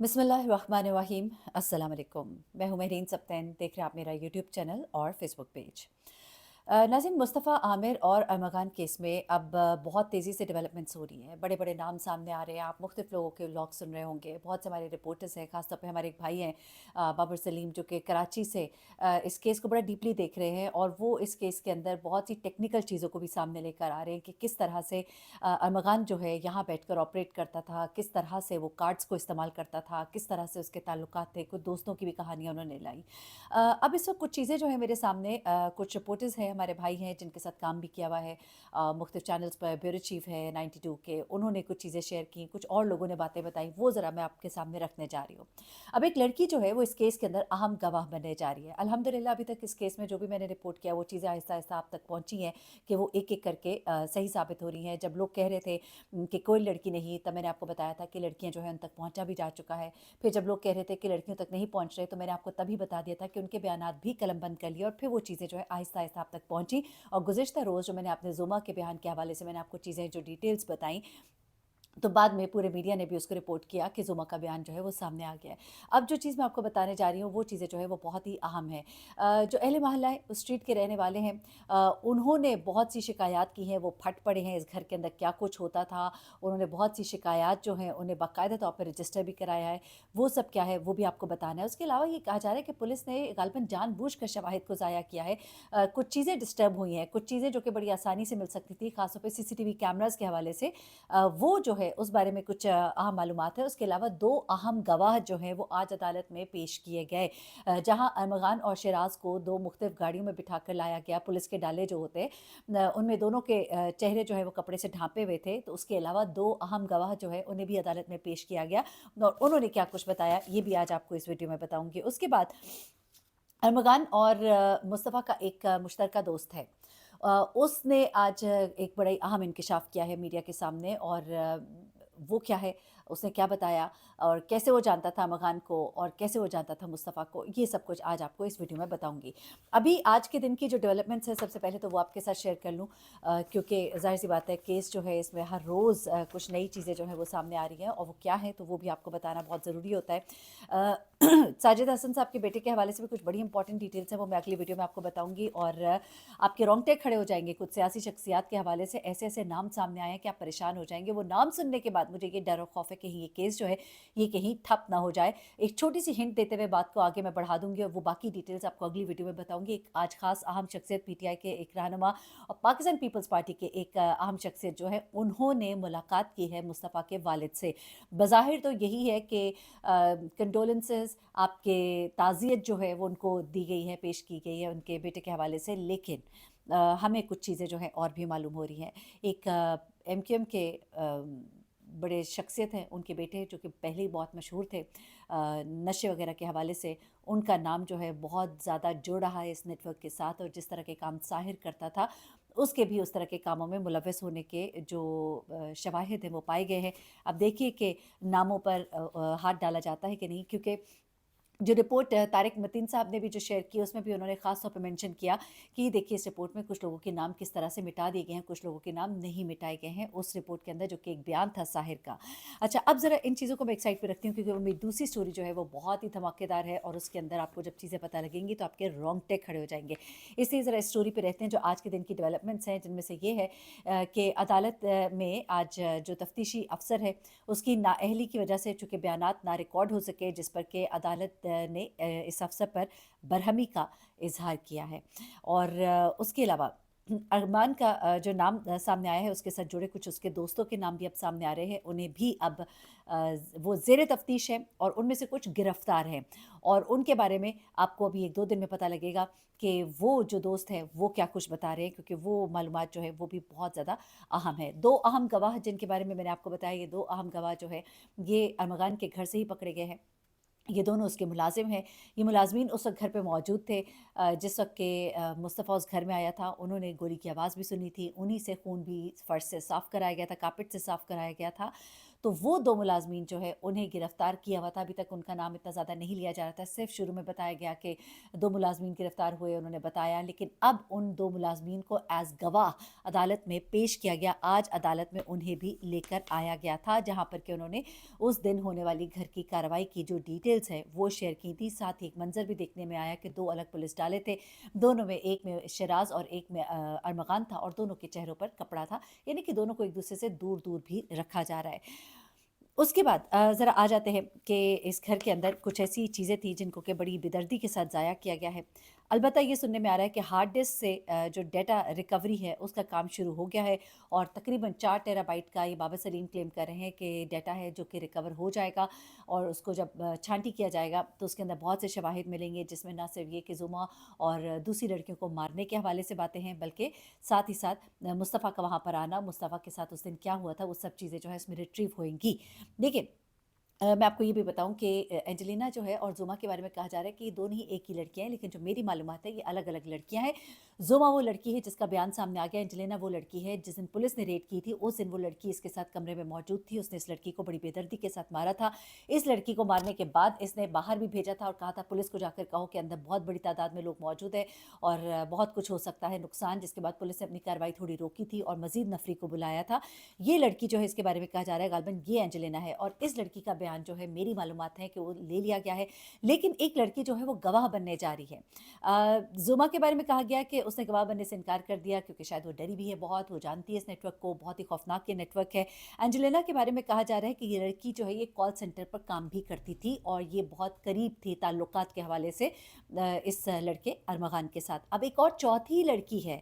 बिस्मिल्लाहिर्रहमानिर्रहीम। अस्सलाम वालेकुम। मैं हूं महरीन सब्तैन। देख रहे हैं आप मेरा यूट्यूब चैनल और फेसबुक पेज। नाज़रीन, मुस्तफ़ा आमिर और अरमगान केस में अब बहुत तेज़ी से डेवलपमेंट्स हो रही हैं। बड़े बड़े नाम सामने आ रहे हैं। आप मुख्तलिफ लोगों के व्लॉग सुन रहे होंगे। बहुत से हमारे रिपोर्टर्स हैं, ख़ासतौर पे हमारे एक भाई हैं बाबर सलीम, जो कि कराची से इस केस को बड़ा डीपली देख रहे हैं, और वो इस केस के अंदर बहुत सी टेक्निकल चीज़ों को भी सामने लेकर आ रहे हैं कि किस तरह से अरमगान जो है यहाँ बैठकर ऑपरेट करता था, किस तरह से वो कार्ड्स को इस्तेमाल करता था, किस तरह से उसके ताल्लुकात थे। कुछ दोस्तों की भी कहानियाँ उन्होंने लाई। अब इस वक्त कुछ चीज़ें जो है मेरे सामने, कुछ रिपोर्टर्स हैं, हमारे भाई हैं जिनके साथ काम भी किया हुआ है मुख्तलिफ चैनल्स पर। ब्यूरो चीफ है 92 के, उन्होंने कुछ चीज़ें शेयर की, कुछ और लोगों ने बातें बताई, वो ज़रा मैं आपके सामने रखने जा रही हूँ। अब एक लड़की जो है वो इस केस के अंदर अहम गवाह बनने जा रही है। अल्हम्दुलिल्लाह अभी तक इस केस में जो भी मैंने रिपोर्ट किया वो चीज़ें आहिस्ता आहिस्ता आप तक पहुँची हैं कि वो एक एक करके सही साबित हो रही हैं। जब लोग कह रहे थे कि कोई लड़की नहीं, तब मैंने आपको बताया था कि लड़कियां जो है उन तक पहुंचा भी जा चुका है। फिर जब लोग कह रहे थे कि लड़कियों तक नहीं पहुंच रहे, तो मैंने आपको तभी बता दिया था कि उनके बयानात भी कलमबंद कर लिए, और फिर वो चीज़ें जो है आहिस्ता आहिस्ता आप तक पहुंची। और गुज़िश्ता रोज़ जो मैंने अपने जुमा के बयान के हवाले से मैंने आपको चीज़ें जो डिटेल्स बताई, तो बाद में पूरे मीडिया ने भी उसको रिपोर्ट किया कि जुमा का बयान जो है वो सामने आ गया है। अब जो चीज़ मैं आपको बताने जा रही हूँ वो चीज़ें जो है वो बहुत ही अहम है। जो अहले मोहल्ला है, उस स्ट्रीट के रहने वाले हैं, उन्होंने बहुत सी शिकायत की हैं। वो फट पड़े हैं इस घर के अंदर क्या कुछ होता था। उन्होंने बहुत सी शिकायत जो हैं उन्हें बाकायदा तौर पर रजिस्टर भी कराया है। वो सब क्या है वो भी आपको बताना है। उसके अलावा ये कहा जा रहा है कि पुलिस ने गालिबन जानबूझकर शवाहिद को ज़ाया किया है। कुछ चीज़ें डिस्टर्ब हुई हैं, कुछ चीज़ें जो कि बड़ी आसानी से मिल सकती थी, खासतौर पर सीसीटीवी कैमराज के हवाले से। वो जो है उस बारे में कुछ अहम मालूमात है। उसके अलावा दो अहम गवाह जो हैं वो आज अदालत में पेश किए गए, जहां अरमगान और शिराज को दो मुख्तलिफ गाड़ियों में बिठाकर लाया गया। पुलिस के डाले जो होते हैं उनमें दोनों के चेहरे जो है वो कपड़े से ढांपे हुए थे। तो उसके अलावा दो अहम गवाह जो है उन्हें भी अदालत में पेश किया गया, और उन्होंने क्या कुछ बताया ये भी आज आपको इस वीडियो में बताऊंगी। उसके बाद अरमगान और मुस्तफ़ा का एक मुश्तरका दोस्त है, उसने आज एक बड़ा ही अहम इंकशाफ किया है मीडिया के सामने। और वो क्या है, उसने क्या बताया, और कैसे वो जानता था अरमगान को, और कैसे वो जानता था मुस्तफ़ा को, ये सब कुछ आज आपको इस वीडियो में बताऊंगी। अभी आज के दिन की जो डेवलपमेंट्स है, सबसे पहले तो वो आपके साथ शेयर कर लूँ, क्योंकि ज़ाहिर सी बात है केस जो है इसमें हर रोज़ कुछ नई चीज़ें जो हैं वो सामने आ रही हैं, और वो क्या है तो वो भी आपको बताना बहुत ज़रूरी होता है। अ, साजिद हसन साहब के बेटे के हवाले से भी कुछ बड़ी इंपॉर्टेंट डिटेल्स हैं, वो मैं अगली वीडियो में आपको बताऊंगी। और आपके रोंगटे खड़े हो जाएंगे। कुछ सियासी शख्सियात के हवाले से ऐसे ऐसे नाम सामने आए हैं कि आप परेशान हो जाएंगे। वो नाम सुनने के बाद मुझे ये डर और खौफ है कि ये केस जो है ये कहीं ठप ना हो जाए। एक छोटी सी हिंट देते हुए बात को आगे मैं बढ़ा दूंगी, और वो बाकी डिटेल्स आपको अगली वीडियो में बताऊंगी। एक आज खास अहम शख्सियत पीटीआई के एक रहनुमा और पाकिस्तान पीपल्स पार्टी के एक अहम शख्सियत जो है उन्होंने मुलाकात की है मुस्तफ़ा के वालिद से। बज़ाहिर तो यही है कि कंडोलेंसेस, आपके ताज़ियत जो है वो उनको दी गई है, पेश की गई है उनके बेटे के हवाले से, लेकिन हमें कुछ चीज़ें जो हैं और भी मालूम हो रही हैं। एक एमक्यूएम के बड़े शख्सियत हैं, उनके बेटे जो कि पहले ही बहुत मशहूर थे नशे वगैरह के हवाले से, उनका नाम जो है बहुत ज़्यादा जुड़ रहा है इस नेटवर्क के साथ। और जिस तरह के काम साहिर करता था, उसके भी उस तरह के कामों में मुलव्वस होने के जो शवाहिद हैं वो पाए गए हैं। अब देखिए कि नामों पर हाथ डाला जाता है कि नहीं, क्योंकि जो रिपोर्ट तारिक मतीन साहब ने भी जो शेयर की, उसमें भी उन्होंने ख़ास तौर पे मेंशन किया कि देखिए इस रिपोर्ट में कुछ लोगों के नाम किस तरह से मिटा दिए गए हैं, कुछ लोगों के नाम नहीं मिटाए गए हैं उस रिपोर्ट के अंदर, जो कि एक बयान था साहिर का। अच्छा, अब ज़रा इन चीज़ों को मैं एक साइड पे रखती हूँ, क्योंकि वो मेरी दूसरी स्टोरी जो है वो बहुत ही धमाकेदार है, और उसके अंदर आपको जब चीज़ें पता लगेंगी तो आपके रोंगटे खड़े हो जाएंगे। इसलिए ज़रा इस स्टोरी पर रहते हैं जो आज के दिन की डेवलपमेंट्स हैं, जिनमें से ये है कि अदालत में आज जो तफ्तीशी अफसर है उसकी नाअहली की वजह से चूँकि बयानात ना रिकॉर्ड हो सके, जिस पर कि अदालत ने इस अवसर पर बरहमी का इजहार किया है। और उसके अलावा अरमान का जो नाम सामने आया है, उसके साथ जुड़े कुछ उसके दोस्तों के नाम भी अब सामने आ रहे हैं। उन्हें भी अब वो ज़ेर तफ्तीश है, और उनमें से कुछ गिरफ्तार हैं, और उनके बारे में आपको अभी एक दो दिन में पता लगेगा कि वो जो दोस्त हैं वो क्या कुछ बता रहे हैं, क्योंकि वो मालूमात जो है वो भी बहुत ज़्यादा अहम है। दो अहम गवाह जिनके बारे में मैंने आपको बताया, ये दो अहम गवाह जो है ये अरमगान के घर से ही पकड़े गए हैं। ये दोनों उसके मुलाजिम हैं। ये मुलाजमीन उस वक्त घर पे मौजूद थे जिस वक्त के मुस्तफ़ा उस घर में आया था। उन्होंने गोली की आवाज़ भी सुनी थी, उन्हीं से खून भी फ़र्श से साफ़ कराया गया था, कारपेट से साफ़ कराया गया था। تو وہ 2 ملازمین جو ہے انہیں گرفتار کیا ہوا تھا. ابھی تک ان کا نام اتنا زیادہ نہیں لیا جا رہا تھا. صرف شروع میں بتایا گیا کہ 2 ملازمین گرفتار ہوئے، انہوں نے بتایا، لیکن اب ان 2 ملازمین کو ایز گواہ عدالت میں پیش کیا گیا. آج عدالت میں انہیں بھی لے کر آیا گیا تھا، جہاں پر کہ انہوں نے اس دن ہونے والی گھر کی کارروائی کی جو ڈیٹیلز ہیں وہ شیئر کی تھی. ساتھ ہی ایک منظر بھی دیکھنے میں آیا کہ 2 الگ پولیس ڈالے تھے، دونوں میں، ایک میں شیراز اور ایک میں ارمغان تھا، اور دونوں کے چہروں پر کپڑا تھا، یعنی کہ دونوں کو ایک دوسرے سے دور دور بھی رکھا جا رہا ہے. اس کے بعد ذرا آ جاتے ہیں کہ اس گھر کے اندر کچھ ایسی چیزیں تھیں جن کو کہ بڑی بےدردی کے ساتھ ضائع کیا گیا ہے. البتہ یہ سننے میں آ رہا ہے کہ ہارڈ ڈسک سے جو ڈیٹا ریکوری ہے اس کا کام شروع ہو گیا ہے، اور تقریباً 4 ٹیرا بائٹ کا یہ بابا سلیم کلیم کر رہے ہیں کہ ڈیٹا ہے جو کہ ریکور ہو جائے گا، اور اس کو جب چھانٹی کیا جائے گا تو اس کے اندر بہت سے شواہد ملیں گے، جس میں نہ صرف یہ کہ زما اور دوسری لڑکیوں کو مارنے کے حوالے سے باتیں ہیں، بلکہ ساتھ ہی ساتھ مصطفیٰ کا وہاں پر آنا، مصطفیٰ کے ساتھ اس دن کیا ہوا تھا، وہ سب چیزیں جو ہے اس میں ریٹریو ہوئیں گی. دیکھیں، میں آپ کو یہ بھی بتاؤں کہ اینجلینا جو ہے اور زما کے بارے میں کہا جا رہا ہے کہ یہ دونوں ہی ایک ہی لڑکیاں ہیں، لیکن جو میری معلومات ہے یہ الگ الگ لڑکیاں ہیں. زما وہ لڑکی ہے جس کا بیان سامنے آ گیا، اینجلینا وہ لڑکی ہے جس دن پولیس نے ریڈ کی تھی اس دن وہ لڑکی اس کے ساتھ کمرے میں موجود تھی. اس نے اس لڑکی کو بڑی بے دردی کے ساتھ مارا تھا. اس لڑکی کو مارنے کے بعد اس نے باہر بھی بھیجا تھا اور کہا تھا پولیس کو جا کر کہو کہ اندر بہت بڑی تعداد میں لوگ موجود ہیں اور بہت کچھ ہو سکتا ہے نقصان، جس کے بعد پولیس نے اپنی کارروائی تھوڑی روکی تھی اور مزید نفری کو بلایا تھا. یہ لڑکی جو ہے اس کے بارے میں کہا جا رہا ہے غالباً یہ اینجلینا ہے، اور اس لڑکی کا بیان جو ہے میری معلومات ہے کہ وہ لے لیا گیا ہے. لیکن ایک لڑکی جو ہے وہ گواہ بننے جا رہی ہے. زما کے بارے میں کہا گیا کہ اس نے گواہ بننے سے انکار کر دیا کیونکہ شاید وہ ڈری بھی ہے بہت، وہ جانتی ہے اس نیٹ ورک کو، بہت ہی خوفناک یہ نیٹ ورک ہے. اینجلینا کے بارے میں کہا جا رہا ہے کہ یہ لڑکی جو ہے یہ کال سینٹر پر کام بھی کرتی تھی اور یہ بہت قریب تھی تعلقات کے حوالے سے اس لڑکے ارمغان کے ساتھ. اب ایک اور چوتھی لڑکی ہے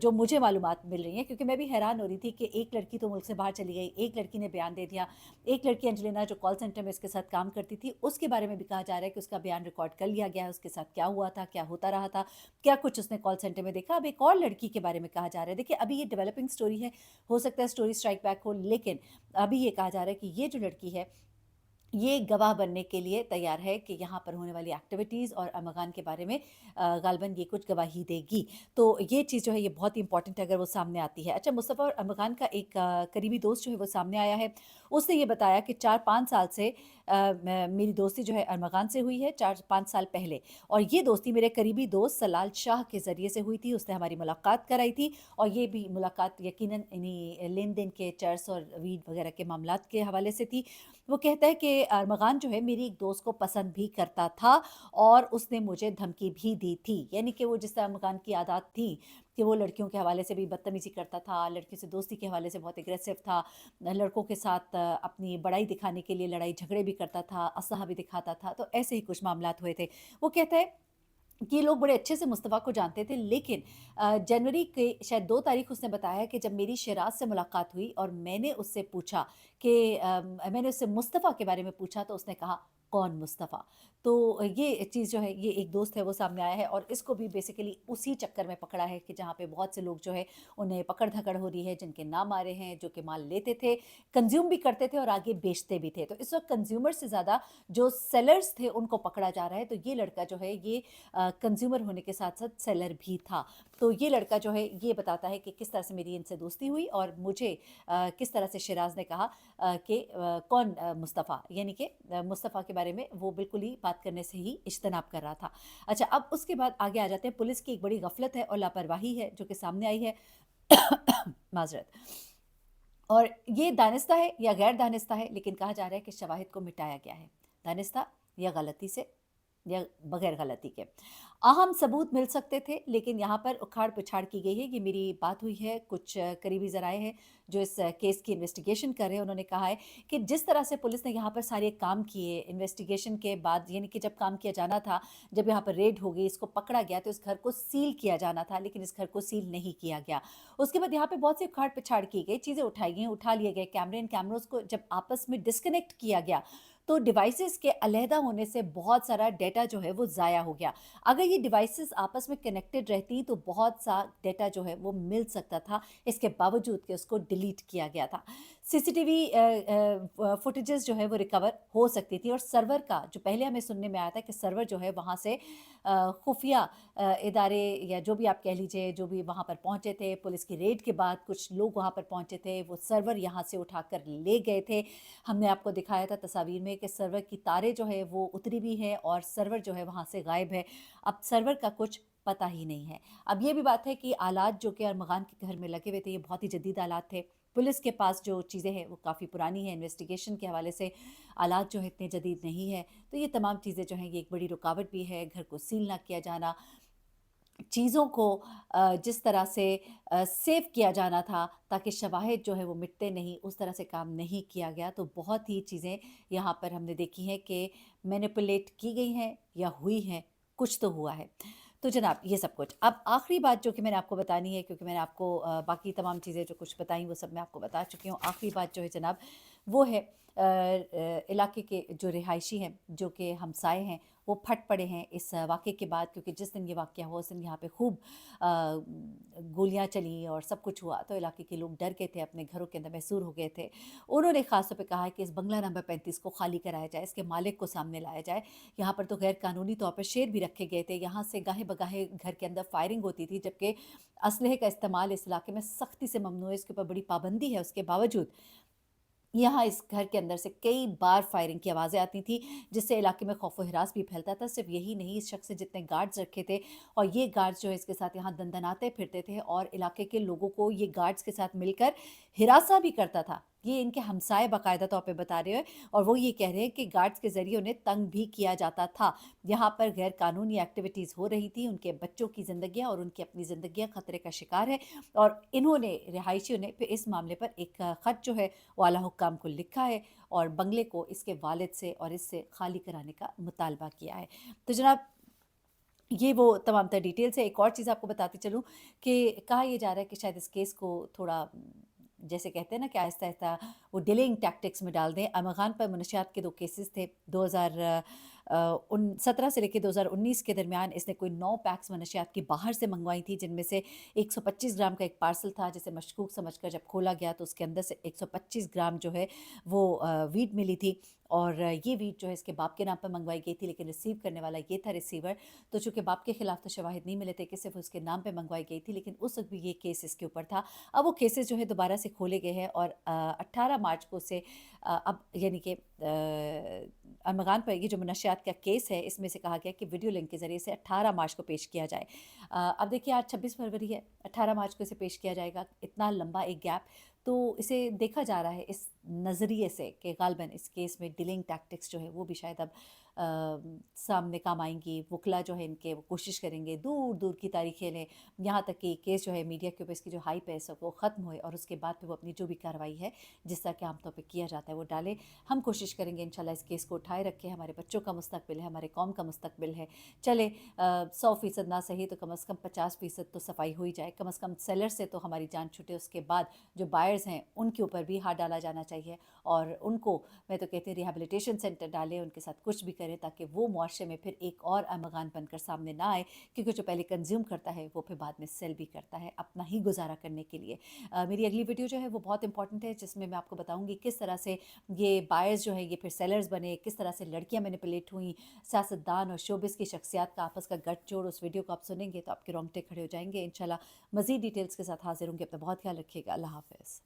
جو مجھے معلومات مل رہی ہیں، کیونکہ میں بھی حیران ہو رہی تھی کہ ایک لڑکی تو ملک سے باہر چلی گئی، ایک لڑکی نے بیان دے دیا، ایک لڑکی اینجلینا جو کال سینٹر میں اس کے ساتھ کام کرتی تھی اس کے بارے میں بھی کہا جا رہا ہے کہ اس کا بیان ریکارڈ کر لیا گیا ہے، اس کے ساتھ کیا ہوا تھا، کیا ہوتا رہا تھا، کیا کچھ اس نے کال سینٹر میں دیکھا. اب ایک اور لڑکی کے بارے میں کہا جا رہا ہے. دیکھیے ابھی یہ ڈیولپنگ سٹوری ہے، ہو سکتا ہے سٹوری سٹرائک بیک ہو، لیکن ابھی یہ کہا جا رہا ہے کہ یہ جو لڑکی ہے یہ گواہ بننے کے لیے تیار ہے کہ یہاں پر ہونے والی ایکٹیویٹیز اور ارمغان کے بارے میں غالباً یہ کچھ گواہی دے گی. تو یہ چیز جو ہے یہ بہت امپورٹنٹ ہے اگر وہ سامنے آتی ہے. اچھا، مصطفیٰ اور ارمغان کا ایک قریبی دوست جو ہے وہ سامنے آیا ہے. اس نے یہ بتایا کہ 4-5 سال سے میری دوستی جو ہے ارمغان سے ہوئی ہے، 4-5 سال پہلے، اور یہ دوستی میرے قریبی دوست سلال شاہ کے ذریعے سے ہوئی تھی. اس نے ہماری ملاقات کرائی تھی، اور یہ بھی ملاقات یقیناً لین دین کے چرس اور ویڈ وغیرہ کے معاملات کے حوالے سے تھی. وہ کہتا ہے کہ ارمغان جو ہے میری ایک دوست کو پسند بھی کرتا تھا اور اس نے مجھے دھمکی بھی دی تھی، یعنی کہ وہ جس طرح ارمغان کی عادات تھی کہ وہ لڑکیوں کے حوالے سے بھی بدتمیزی کرتا تھا، لڑکیوں سے دوستی کے حوالے سے بہت اگریسو تھا، لڑکوں کے ساتھ اپنی بڑائی دکھانے کے لیے لڑائی جھگڑے بھی کرتا تھا، اسلحہ بھی دکھاتا تھا. تو ایسے ہی کچھ معاملات ہوئے تھے. وہ کہتا ہے کہ یہ لوگ بڑے اچھے سے مصطفیٰ کو جانتے تھے، لیکن جنوری کے شاید 2 تاریخ اس نے بتایا کہ جب میری شیراز سے ملاقات ہوئی اور میں نے اس سے پوچھا کہ میں نے اس سے مصطفیٰ کے بارے میں پوچھا تو اس نے کہا کون مصطفیٰ. تو یہ چیز جو ہے یہ ایک دوست ہے وہ سامنے آیا ہے، اور اس کو بھی بیسیکلی اسی چکر میں پکڑا ہے کہ جہاں پہ بہت سے لوگ جو ہے انہیں پکڑ دھکڑ ہو رہی ہے، جن کے نام آ رہے ہیں، جو کہ مال لیتے تھے، کنزیوم بھی کرتے تھے اور آگے بیچتے بھی تھے. تو اس وقت کنزیومر سے زیادہ جو سیلرز تھے ان کو پکڑا جا رہا ہے. تو یہ لڑکا جو ہے یہ کنزیومر ہونے کے ساتھ ساتھ سیلر بھی تھا. تو یہ لڑکا جو ہے یہ بتاتا ہے کہ کس طرح سے میری ان سے دوستی ہوئی اور مجھے کس طرح سے شیراز نے کہا کہ کون مصطفیٰ، یعنی کہ مصطفیٰ کے بارے میں وہ بالکل ہی بات کرنے سے ہی اجتناب کر رہا تھا. اچھا، اب اس کے بعد آگے آ جاتے ہیں. پولیس کی ایک بڑی غفلت ہے اور لاپرواہی ہے جو کہ سامنے آئی ہے. معذرت. اور یہ دانستہ ہے یا غیر دانستہ ہے، لیکن کہا جا رہا ہے کہ شواہد کو مٹایا گیا ہے، دانستہ یا غلطی سے یا بغیر غلطی کے. اہم ثبوت مل سکتے تھے لیکن یہاں پر اکھاڑ پچھاڑ کی گئی ہے. یہ میری بات ہوئی ہے کچھ قریبی ذرائع ہیں جو اس کیس کی انویسٹیگیشن کر رہے ہیں. انہوں نے کہا ہے کہ جس طرح سے پولیس نے یہاں پر سارے کام کیے انویسٹیگیشن کے بعد، یعنی کہ جب کام کیا جانا تھا، جب یہاں پر ریڈ ہو گئی، اس کو پکڑا گیا تو اس گھر کو سیل کیا جانا تھا، لیکن اس گھر کو سیل نہیں کیا گیا. اس کے بعد یہاں پہ بہت سی اکھاڑ پچھاڑ کی گئی، چیزیں اٹھائی گئیں، اٹھا لیے گئے کیمرے. ان کیمروز کو جب آپس میں ڈسکنیکٹ کیا گیا تو ڈیوائسز کے علیحدہ ہونے سے بہت سارا ڈیٹا جو ہے وہ ضائع ہو گیا. اگر یہ ڈیوائسز آپس میں کنیکٹڈ رہتی تو بہت سا ڈیٹا جو ہے وہ مل سکتا تھا، اس کے باوجود کہ اس کو ڈیلیٹ کیا گیا تھا. सीसीटीवी फुटेजेस जो है वो रिकवर हो सकती थी, और सर्वर का जो पहले हमें सुनने में आया था कि सर्वर जो है वहाँ से खुफिया इदारे या जो भी आप कह लीजिए, जो भी वहाँ पर पहुँचे थे, पुलिस की रेड के बाद कुछ लोग वहाँ पर पहुँचे थे, वो सर्वर यहाँ से उठाकर ले गए थे। हमने आपको दिखाया था तस्वीर में कि सर्वर की तारें जो है वो उतरी भी हैं और सर्वर जो है वहाँ से गायब है। अब सर्वर का कुछ पता ही नहीं है। अब ये भी बात है कि आलात जो कि अरमगान के घर में लगे हुए थे, ये बहुत ही जदीद आलात थे। पुलिस के पास जो चीज़ें हैं वो काफ़ी पुरानी हैं, इन्वेस्टिगेशन के हवाले से आलात जो है इतने जदीद नहीं है। तो ये तमाम चीज़ें जो हैं ये एक बड़ी रुकावट भी है। घर को सील ना किया जाना, चीज़ों को जिस तरह से सेव किया जाना था ताकि शवाहिद जो है वो मिटते नहीं, उस तरह से काम नहीं किया गया। तो बहुत ही चीज़ें यहाँ पर हमने देखी हैं कि मैनिपुलेट की गई हैं या हुई हैं, कुछ तो हुआ है। तो जनाब ये सब कुछ। अब आखिरी बात जो कि मैंने आपको बतानी है, क्योंकि मैंने आपको बाकी तमाम चीज़ें जो कुछ बताई वो सब मैं आपको बता चुकी हूँ। आखिरी बात जो है जनाब वो है इलाके के जो रिहायशी हैं, जो कि हमसाए हैं, वो फट पड़े हैं इस वाक़ये के बाद, क्योंकि जिस दिन ये वाक़या हुआ उस दिन यहाँ पे खूब गोलियाँ चली और सब कुछ हुआ। तो इलाके के लोग डर गए थे, अपने घरों के अंदर महसूर हो गए थे। उन्होंने ख़ास तौर पे कहा है कि इस बंगला नंबर 35 को खाली कराया जाए, इसके मालिक को सामने लाया जाए। यहाँ पर तो गैर कानूनी तौर पर शेर भी रखे गए थे। यहाँ से गाहे-बगाहे घर के अंदर फायरिंग होती थी, जबकि असलहे का इस्तेमाल इस इलाके में सख्ती से ममनू है, इसके ऊपर बड़ी पाबंदी है। उसके बावजूद यहाँ इस घर के अंदर से कई बार फायरिंग की आवाज़ें आती थी, जिससे इलाके में खौफ व हिरास भी फैलता था। सिर्फ यही नहीं, इस शख्स ने जितने गार्ड्स रखे थे और ये गार्ड्स जो है इसके साथ यहाँ दंदनाते फिरते थे और इलाके के लोगों को ये गार्ड्स के साथ मिलकर हिरासा भी करता था। ये इनके हमसाए बाकायदा तौर पे बता रहे हैं और वो ये कह रहे हैं कि गार्ड्स के ज़रिए उन्हें तंग भी किया जाता था। यहाँ पर गैर कानूनी एक्टिविटीज़ हो रही थी, उनके बच्चों की ज़िंदगियाँ और उनकी अपनी ज़िंदगियाँ खतरे का शिकार है। और इन्होंने रिहायशियों ने फिर इस मामले पर एक ख़त जो है वो आला हुक्काम को लिखा है और बंगले को इसके वालिद से और इससे खाली कराने का मुतालबा किया है। तो जनाब ये वो तमाम तर डिटेल्स है। एक और चीज़ आपको बताती चलूँ कि कहा ये जा रहा है कि शायद इस केस को थोड़ा जैसे कहते हैं ना कि आहिस्ता-आहिस्ता वो डिलेइंग टैक्टिक्स में डाल दें। अमर खान पर मनशियात के 2 केसेस थे। 17 से लेके 2019 के दरमियान इसने कोई 9 पैक्स मनशियात की बाहर से मंगवाई थी, जिनमें से 125 ग्राम का एक पार्सल था, जिसे मशकूक समझकर जब खोला गया तो उसके अंदर से 125 ग्राम जो है वो वीट मिली थी। और ये वीट जो है इसके बाप के नाम पर मंगवाई गई थी, लेकिन रिसीव करने वाला ये था रिसीवर। तो चूँकि बाप के खिलाफ तो शवाहिद नहीं मिले थे कि सिर्फ उसके नाम पे मंगवाई गई थी, लेकिन उस वक़्त भी ये केस इसके ऊपर था। अब वो केसेस जो है दोबारा से खोले गए हैं और 18 मार्च को से अब यानी कि अरमगान पर ये जो मनशियात का केस है, इसमें से कहा गया कि वीडियो लिंक के ज़रिए से 18 मार्च को पेश किया जाए। अब देखिए आज 26 फरवरी है, 18 मार्च को इसे पेश किया जाएगा। इतना लंबा एक गैप, तो इसे देखा जा रहा है इस नज़रिए से कि ग़ालिबन इस केस में डीलिंग टैक्टिक्स जो है वो भी शायद अब सामने काम आएँगी। वकील जो है इनके वो कोशिश करेंगे दूर-दूर की तारीखें लें, यहाँ तक कि केस जो है मीडिया के ऊपर इसकी जो हाइप है सब वो ख़त्म होए और उसके बाद फिर वो अपनी जो भी कार्रवाई है, जिस तरह के आम तौर पे किया जाता है वो डालें। हम कोशिश करेंगे इंशाल्लाह इस केस को उठाए रखें। हमारे बच्चों का मुस्तकबिल है, हमारे कौम का मुस्तकबिल है। चले 100% ना सही तो कम से कम 50% तो सफाई हो ही जाए। कम से कम सेलर से तो हमारी जान छूटे। उसके बाद जो बायर्स हैं उनके ऊपर भी हाथ डाला जाना चाहिए और उनको मैं तो कहती हूँ रिहैबिलिटेशन सेंटर डालें, उनके साथ कुछ भी करें ताकि वो मुआशरे में फिर एक और अमगान बनकर सामने ना आए, क्योंकि जो पहले कंज्यूम करता है वो फिर बाद में सेल भी करता है अपना ही गुजारा करने के लिए। मेरी अगली वीडियो जो है वो बहुत इंपॉर्टेंट है, जिसमें मैं आपको बताऊंगी किस तरह से ये बायर्स जो है ये फिर सेलर्स बने, किस तरह से लड़कियां मैनिपुलेट हुई, सियासतदान और शोबिस की शख्सियात का आपस का गठजोड़। उस वीडियो को आप सुनेंगे तो आपके रोंगटे खड़े हो जाएंगे। इंशाल्लाह मज़ीद डिटेल्स के साथ हाजिर होंगे। अपना बहुत ख्याल रखिएगा। अल्लाह हाफ़िज़।